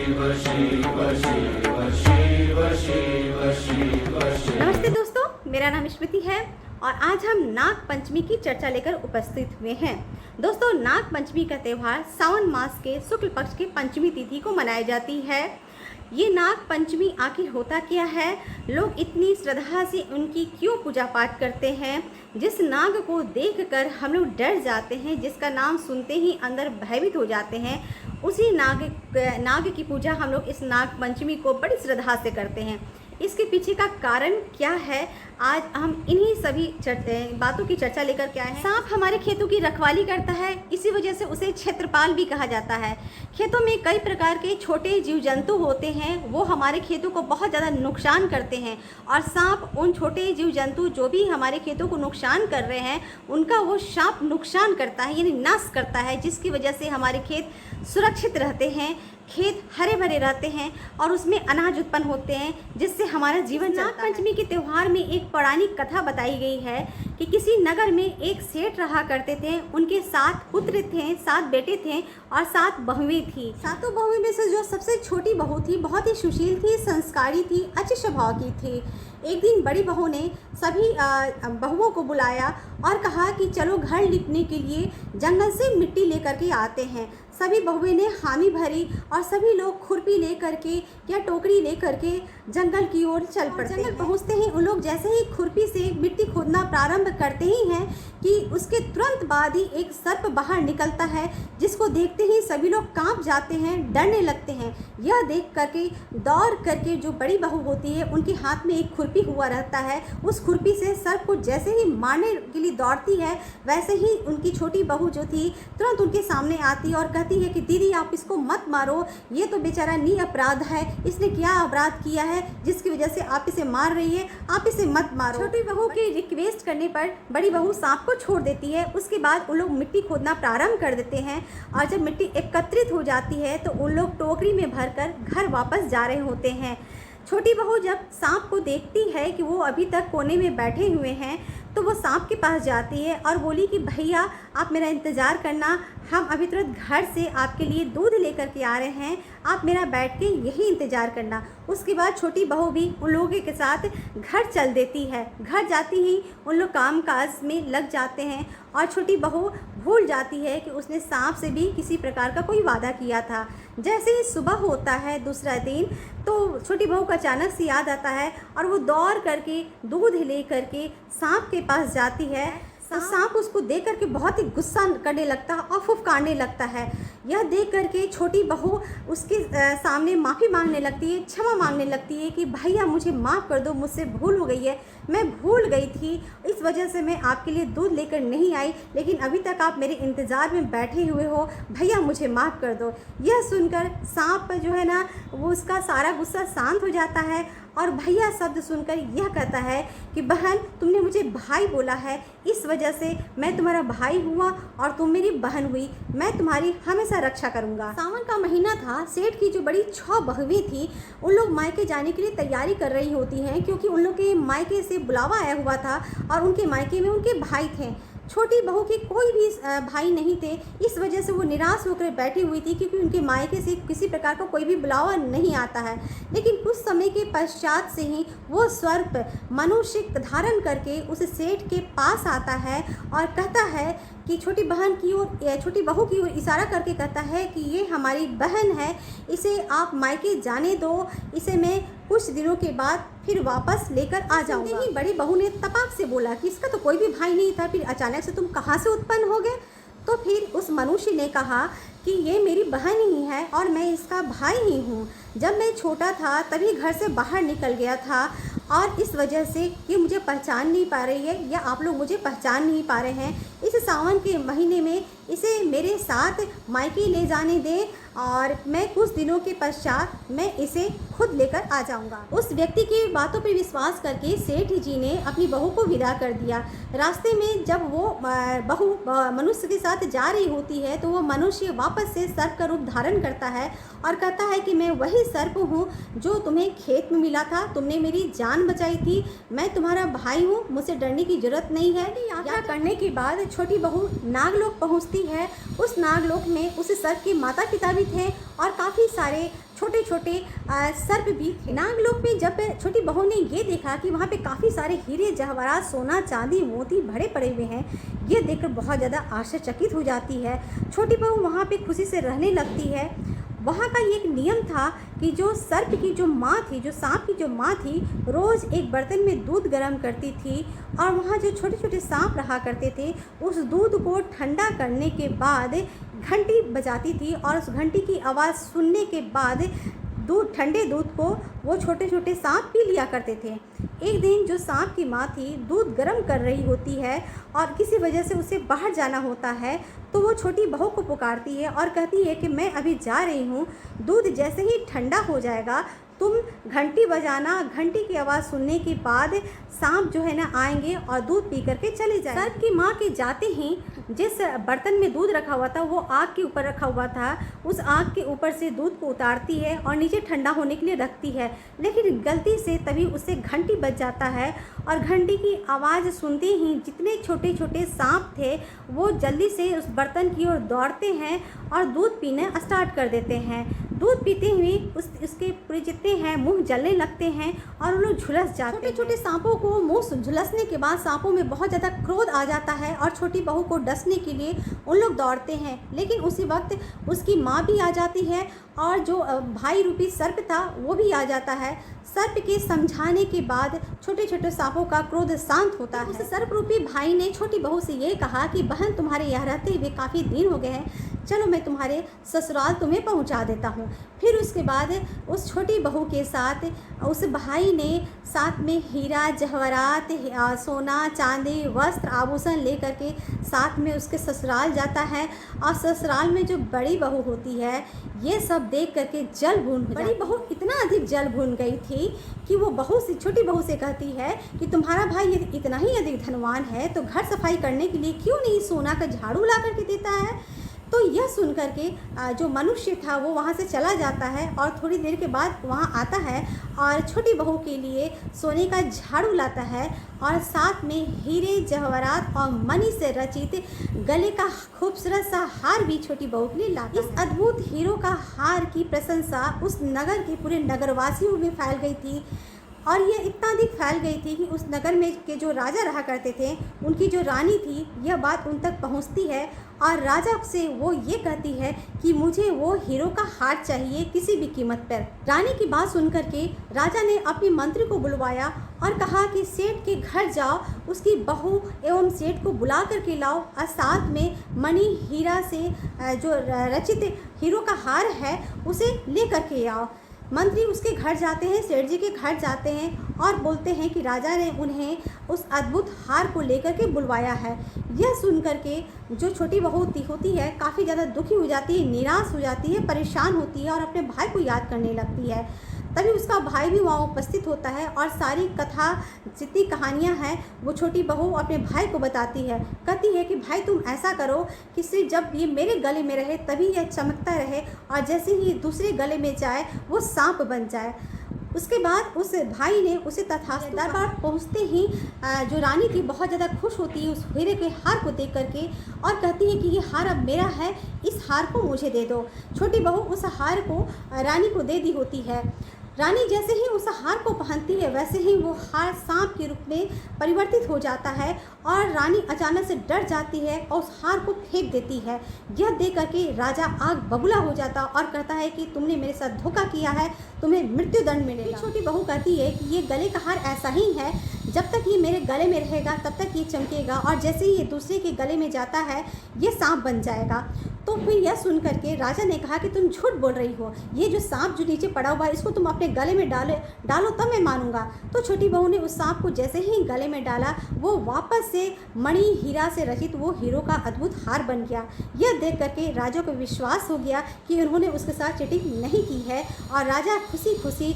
नमस्ते दोस्तों, मेरा नाम स्मृति है और आज हम नाग पंचमी की चर्चा लेकर उपस्थित हुए हैं। दोस्तों, नाग पंचमी का त्यौहार सावन मास के शुक्ल पक्ष के पंचमी तिथि को मनाई जाती है। ये नाग पंचमी आखिर होता क्या है, लोग इतनी श्रद्धा से उनकी क्यों पूजा पाठ करते हैं? जिस नाग को देखकर हम लोग डर जाते हैं, जिसका नाम सुनते ही अंदर भयभीत हो जाते हैं, उसी नाग की पूजा हम लोग इस नाग पंचमी को बड़ी श्रद्धा से करते हैं। इसके पीछे का कारण क्या है, आज हम इन्हीं सभी बातों की चर्चा लेकर के आए हैं। सांप हमारे खेतों की रखवाली करता है, इसी वजह से उसे क्षेत्रपाल भी कहा जाता है। खेतों में कई प्रकार के छोटे जीव जंतु होते हैं, वो हमारे खेतों को बहुत ज़्यादा नुकसान करते हैं और सांप उन छोटे जीव जंतु जो भी हमारे खेतों को नुकसान कर रहे हैं, उनका वो सांप नुकसान करता है, यानी नाश करता है, जिसकी वजह से हमारे खेत सुरक्षित रहते हैं, खेत हरे भरे रहते हैं और उसमें अनाज उत्पन्न होते हैं, जिससे हमारा जीवन चलता है। नाग पंचमी के त्यौहार में एक पौराणिक कथा बताई गई है कि किसी नगर में एक सेठ रहा करते थे। उनके 7 पुत्र थे, 7 बेटे थे और 7 बहुएं थी। 7 बहुओं में से जो सबसे छोटी बहू थी, बहुत ही सुशील थी, संस्कारी थी, अच्छे स्वभाव की थी। एक दिन बड़ी बहू ने सभी बहुओं को बुलाया और कहा कि चलो घर लिपने के लिए जंगल से मिट्टी लेकर के आते हैं। सभी बहुएं ने हामी भरी और सभी लोग खुरपी लेकर के या टोकरी लेकर के जंगल की ओर चल पड़ते हैं। जंगल पहुंचते ही उन लोग जैसे ही खुरपी से मिट्टी खोदना प्रारंभ करते ही हैं कि उसके तुरंत बाद ही एक सर्प बाहर निकलता है, जिसको देखते ही सभी लोग कांप जाते हैं, डरने लगते हैं। यह देख करके दौड़ करके जो बड़ी बहू होती है, उनके हाथ में एक खुरपी हुआ रहता है। उस खुरपी से सर्प को जैसे ही मारने के लिए दौड़ती है, वैसे ही उनकी छोटी बहू जो थी तुरंत उनके सामने आती और कहती है कि दीदी आप इसको मत मारो, ये तो बेचारा निरपराध है, इसने क्या अपराध किया है जिसकी वजह से आप इसे मार रही है, आप इसे मत मारो। छोटी बहू के रिक्वेस्ट करने पर बड़ी बहू सांप को छोड़ देती है। उसके बाद उन लोग मिट्टी खोदना प्रारंभ कर देते हैं और जब मिट्टी एकत्रित हो जाती है तो उन लोग टोकरी में भरकर घर वापस जा रहे होते हैं। छोटी बहू जब सांप को देखती है कि वो अभी तक कोने में बैठे हुए हैं, तो वो सांप के पास जाती है और बोली कि भैया आप मेरा इंतज़ार करना, हम अभी तुरंत घर से आपके लिए दूध लेकर के आ रहे हैं, आप मेरा बैठ के यही इंतज़ार करना। उसके बाद छोटी बहू भी उन लोगों के साथ घर चल देती है। घर जाती ही उन लोग काम काज में लग जाते हैं और छोटी बहू भूल जाती है कि उसने सांप से भी किसी प्रकार का कोई वादा किया था। जैसे ही सुबह होता है दूसरा दिन, तो छोटी बहू को अचानक से याद आता है और वो दौड़ करके दूध ले करके सांप के पास जाती है। तो सांप उसको देख करके बहुत ही गुस्सा करने लगता है और फुफकारने लगता है। यह देख करके छोटी बहू उसके सामने माफ़ी मांगने लगती है, क्षमा मांगने लगती है कि भैया मुझे माफ़ कर दो, मुझसे भूल हो गई है, मैं भूल गई थी, इस वजह से मैं आपके लिए दूध लेकर नहीं आई, लेकिन अभी तक आप मेरे इंतज़ार में बैठे हुए हो, भैया मुझे माफ़ कर दो। यह सुनकर सांप जो है ना, वो उसका सारा गुस्सा शांत हो जाता है और भैया शब्द सुनकर यह कहता है कि बहन तुमने मुझे भाई बोला है, इस वजह से मैं तुम्हारा भाई हुआ और तुम मेरी बहन हुई, मैं तुम्हारी हमेशा रक्षा करूंगा। सावन का महीना था। सेठ की जो बड़ी 6 बहुएं थी, उन लोग मायके जाने के लिए तैयारी कर रही होती हैं, क्योंकि उन लोग के मायके से बुलावा आया हुआ था और उनके मायके में उनके भाई थे। छोटी बहू के कोई भी भाई नहीं थे, इस वजह से वो निराश होकर बैठी हुई थी, क्योंकि उनके मायके से किसी प्रकार का कोई भी बुलावा नहीं आता है। लेकिन कुछ समय के पश्चात से ही वो सर्प मनुष्य धारण करके उस सेठ के पास आता है और कहता है कि छोटी बहू की ओर इशारा करके कहता है कि ये हमारी बहन है, इसे आप मायके जाने दो, इसे मैं कुछ दिनों के बाद फिर वापस लेकर आ जाऊंगा। ही बड़ी बहू ने तपाक से बोला कि इसका तो कोई भी भाई नहीं था, फिर अचानक से तुम कहाँ से उत्पन्न हो गए? तो फिर उस मनुष्य ने कहा कि ये मेरी बहन ही है और मैं इसका भाई ही हूँ। जब मैं छोटा था तभी घर से बाहर निकल गया था और इस वजह से ये मुझे पहचान नहीं पा रही है या आप लोग मुझे पहचान नहीं पा रहे हैं। इस सावन के महीने में इसे मेरे साथ मायके ले जाने दें और मैं कुछ दिनों के पश्चात मैं इसे खुद लेकर आ जाऊंगा। उस व्यक्ति की बातों पर विश्वास करके सेठ जी ने अपनी बहू को विदा कर दिया। रास्ते में जब वो बहू मनुष्य के साथ जा रही होती है, तो वो मनुष्य वापस से सर्प का रूप धारण करता है और कहता है कि मैं वही सर्प हूँ जो तुम्हें खेत में मिला था, तुमने मेरी जान बचाई थी, मैं तुम्हारा भाई हूँ, मुझसे डरने की जरूरत नहीं है। यात्रा करने के बाद छोटी बहू नागलोक पहुँचती होती है उस नागलोक में उस सर्प के माता पिता भी थे और काफ़ी सारे छोटे छोटे सर्प भी थे। नागलोक में जब छोटी बहू ने ये देखा कि वहाँ पे काफ़ी सारे हीरे जवाहरात सोना चांदी मोती भरे पड़े हुए हैं, ये देखकर बहुत ज़्यादा आश्चर्यचकित हो जाती है। छोटी बहू वहाँ पे खुशी से रहने लगती है। वहाँ का एक नियम था कि जो सर्प की जो माँ थी, जो सांप की जो माँ थी, रोज़ एक बर्तन में दूध गर्म करती थी और वहाँ जो छोटे छोटे सांप रहा करते थे उस दूध को ठंडा करने के बाद घंटी बजाती थी और उस घंटी की आवाज़ सुनने के बाद ठंडे दूध को वो छोटे छोटे सांप पी लिया करते थे। एक दिन जो सांप की माँ थी दूध गर्म कर रही होती है और किसी वजह से उसे बाहर जाना होता है, तो वो छोटी बहू को पुकारती है और कहती है कि मैं अभी जा रही हूँ, दूध जैसे ही ठंडा हो जाएगा तुम घंटी बजाना, घंटी की आवाज़ सुनने के बाद सांप जो है ना आएंगे और दूध पी करके चले जाएंगे। सर्प की माँ के जाते ही जिस बर्तन में दूध रखा हुआ था वो आग के ऊपर रखा हुआ था, उस आग के ऊपर से दूध को उतारती है और नीचे ठंडा होने के लिए रखती है, लेकिन गलती से तभी उससे घंटी बज जाता है और घंटी की आवाज़ सुनते ही जितने छोटे छोटे सांप थे वो जल्दी से उस बर्तन की ओर दौड़ते हैं और दूध पीना स्टार्ट कर देते हैं। दूध पीते हुए उसके पूरे जितने हैं मुंह जलने लगते हैं और उन लोग झुलस जाते हैं। छोटे छोटे सांपों को मुंह झुलसने के बाद सांपों में बहुत ज़्यादा क्रोध आ जाता है और छोटी बहू को डसने के लिए उन लोग दौड़ते हैं, लेकिन उसी वक्त उसकी माँ भी आ जाती है और जो भाई रूपी सर्प था वो भी आ जाता है। सर्प के समझाने के बाद छोटे छोटे सांपों का क्रोध शांत होता है। उस सर्प रूपी भाई ने छोटी बहू से ये कहा कि बहन तुम्हारे यहाँ रहते हुए काफ़ी दिन हो गए हैं, चलो मैं तुम्हारे ससुराल तुम्हें पहुंचा देता हूं। फिर उसके बाद उस छोटी बहू के साथ उस भाई ने साथ में हीरा जवाहरात, सोना चांदी वस्त्र आभूषण लेकर के साथ में उसके ससुराल जाता है और ससुराल में जो बड़ी बहू होती है ये सब देख करके जल भून बड़ी बहू इतना अधिक जल भून गई थी कि वो बहू से छोटी बहू से कहती है कि तुम्हारा भाई यदि इतना ही अधिक धनवान है तो घर सफाई करने के लिए क्यों नहीं सोना का झाड़ू ला करके देता है। तो यह सुन कर के जो मनुष्य था वो वहाँ से चला जाता है और थोड़ी देर के बाद वहाँ आता है और छोटी बहू के लिए सोने का झाड़ू लाता है और साथ में हीरे जवाहरात और मणि से रचित गले का खूबसूरत सा हार भी छोटी बहू के लिए लाता है। इस अद्भुत हीरो का हार की प्रशंसा उस नगर के पूरे नगरवासियों में फैल गई थी और ये इतना अधिक फैल गई थी कि उस नगर में के जो राजा रहा करते थे उनकी जो रानी थी यह बात उन तक पहुंचती है और राजा से वो ये कहती है कि मुझे वो हीरो का हार चाहिए किसी भी कीमत पर। रानी की बात सुनकर के राजा ने अपने मंत्री को बुलवाया और कहा कि सेठ के घर जाओ, उसकी बहू एवं सेठ को बुला करके लाओ और साथ में मणि हीरा से जो रचित हीरो का हार है उसे ले करके आओ। मंत्री उसके घर जाते हैं, सेठ जी के घर जाते हैं और बोलते हैं कि राजा ने उन्हें उस अद्भुत हार को लेकर के बुलवाया है। यह सुन करके जो छोटी बहू होती है काफ़ी ज़्यादा दुखी हो जाती है, निराश हो जाती है, परेशान होती है और अपने भाई को याद करने लगती है। तभी उसका भाई भी वहाँ उपस्थित होता है और सारी कथा जितनी कहानियाँ हैं वो छोटी बहू अपने भाई को बताती है। कहती है कि भाई तुम ऐसा करो कि सिर्फ जब ये मेरे गले में रहे तभी यह चमकता रहे और जैसे ही दूसरे गले में जाए वो सांप बन जाए। उसके बाद उस भाई ने उसे तथास्तु दरबार पहुँचते ही जो रानी थी बहुत ज़्यादा खुश होती है उस हीरे के हार को देख करके और कहती है कि ये हार अब मेरा है, इस हार को मुझे दे दो। छोटी बहू उस हार को रानी को दे दी होती है। रानी जैसे ही उस हार को पहनती है वैसे ही वो हार सांप के रूप में परिवर्तित हो जाता है और रानी अचानक से डर जाती है और उस हार को फेंक देती है। यह देख करके राजा आग बबूला हो जाता और कहता है कि तुमने मेरे साथ धोखा किया है, तुम्हें मृत्यु दंड मिलेगा। छोटी बहू कहती है कि ये गले का हार ऐसा ही है, जब तक ये मेरे गले में रहेगा तब तक ये चमकेगा और जैसे ही ये दूसरे के गले में जाता है ये सांप बन जाएगा। तो फिर यह सुन करके राजा ने कहा कि तुम झूठ बोल रही हो, ये जो सांप जो नीचे पड़ा हुआ है इसको तुम अपने गले में डालो तब मैं मानूंगा। तो छोटी बहू ने उस सांप को जैसे ही गले में डाला वो वापस से मणि हीरा से रचित वो हीरो का अद्भुत हार बन गया। यह देख करके राजा को विश्वास हो गया कि उन्होंने उसके साथ चीटिंग नहीं की है और राजा खुशी खुशी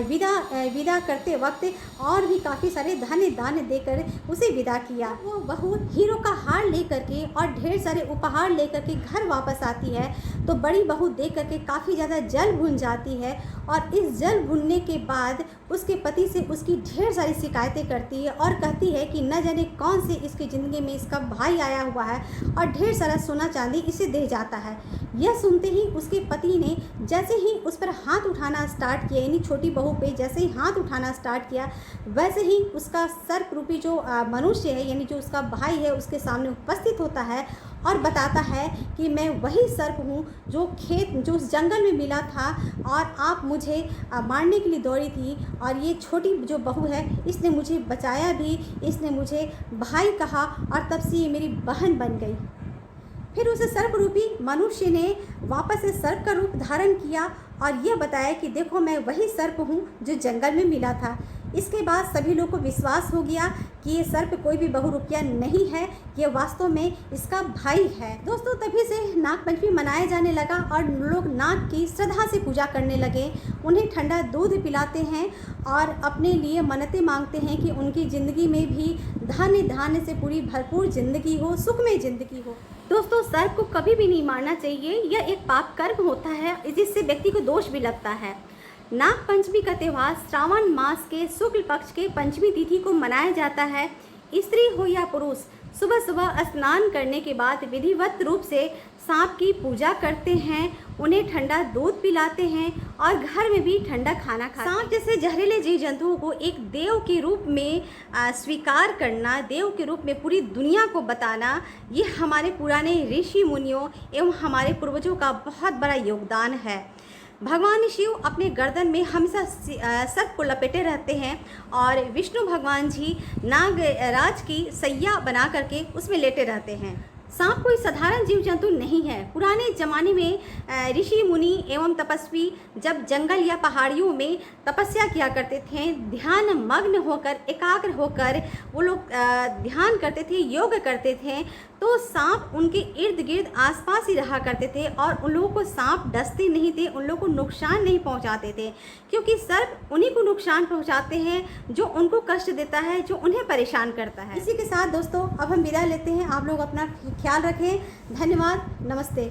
विदा करते वक्त और भी काफ़ी सारे धन दान देकर उसे विदा किया। वो बहू हीरो का हार लेकर के और ढेर सारे उपहार लेकर के घर वापस आती है तो बड़ी बहू देख करके काफ़ी ज़्यादा जल भुन जाती है और इस जल भुनने के बाद उसके पति से उसकी ढेर सारी शिकायतें करती है और कहती है कि न जाने कौन से इसकी ज़िंदगी में इसका भाई आया हुआ है और ढेर सारा सोना चांदी इसे दे जाता है। यह सुनते ही उसके पति ने जैसे ही उस पर हाथ उठाना स्टार्ट किया, यानी छोटी बहू पे जैसे ही हाथ उठाना स्टार्ट किया, वैसे ही उसका सर्परूपी जो मनुष्य है, यानी जो उसका भाई है, उसके सामने उपस्थित होता है और बताता है कि मैं वही सर्प हूँ जो उस जंगल में मिला था और आप मुझे मारने के लिए दौड़ी थी, और ये छोटी जो बहू है इसने मुझे बचाया भी, इसने मुझे भाई कहा और तब से ये मेरी बहन बन गई। फिर उस सर्परूपी मनुष्य ने वापस से सर्प का रूप धारण किया और यह बताया कि देखो मैं वही सर्प हूँ जो जंगल में मिला था। इसके बाद सभी लोग को विश्वास हो गया कि ये सर्प कोई भी बहुरूपिया नहीं है, ये वास्तव में इसका भाई है। दोस्तों, तभी से नागपंचमी मनाया जाने लगा और लोग नाग की श्रद्धा से पूजा करने लगे, उन्हें ठंडा दूध पिलाते हैं और अपने लिए मन्नतें मांगते हैं कि उनकी ज़िंदगी में भी धन धान्य से पूरी भरपूर ज़िंदगी हो, सुखमय ज़िंदगी हो। दोस्तों, सर्प को कभी भी नहीं मारना चाहिए, यह एक पाप कर्म होता है जिससे व्यक्ति को दोष भी लगता है। नाग पंचमी का त्यौहार श्रावण मास के शुक्ल पक्ष के पंचमी तिथि को मनाया जाता है। स्त्री हो या पुरुष सुबह सुबह स्नान करने के बाद विधिवत रूप से सांप की पूजा करते हैं, उन्हें ठंडा दूध पिलाते हैं और घर में भी ठंडा खाना खाते हैं। सांप जैसे जहरीले जीव जंतुओं को एक देव के रूप में स्वीकार करना, देव के रूप में पूरी दुनिया को बताना, ये हमारे पुराने ऋषि मुनियों एवं हमारे पूर्वजों का बहुत बड़ा योगदान है। भगवान शिव अपने गर्दन में हमेशा सर्प को लपेटे रहते हैं और विष्णु भगवान जी नागराज की सैया बना करके उसमें लेटे रहते हैं। सांप कोई साधारण जीव जंतु नहीं है। पुराने ज़माने में ऋषि मुनि एवं तपस्वी जब जंगल या पहाड़ियों में तपस्या किया करते थे, ध्यान मग्न होकर, एकाग्र होकर वो लोग ध्यान करते थे, योग करते थे, तो सांप उनके इर्द गिर्द आसपास ही रहा करते थे और उन लोगों को सांप डसते नहीं थे, उन लोगों को नुकसान नहीं पहुंचाते थे, क्योंकि सर्प उन्हीं को नुकसान पहुंचाते हैं जो उनको कष्ट देता है, जो उन्हें परेशान करता है। इसी के साथ दोस्तों अब हम विदा लेते हैं। आप लोग अपना ख्याल रखें। धन्यवाद। नमस्ते।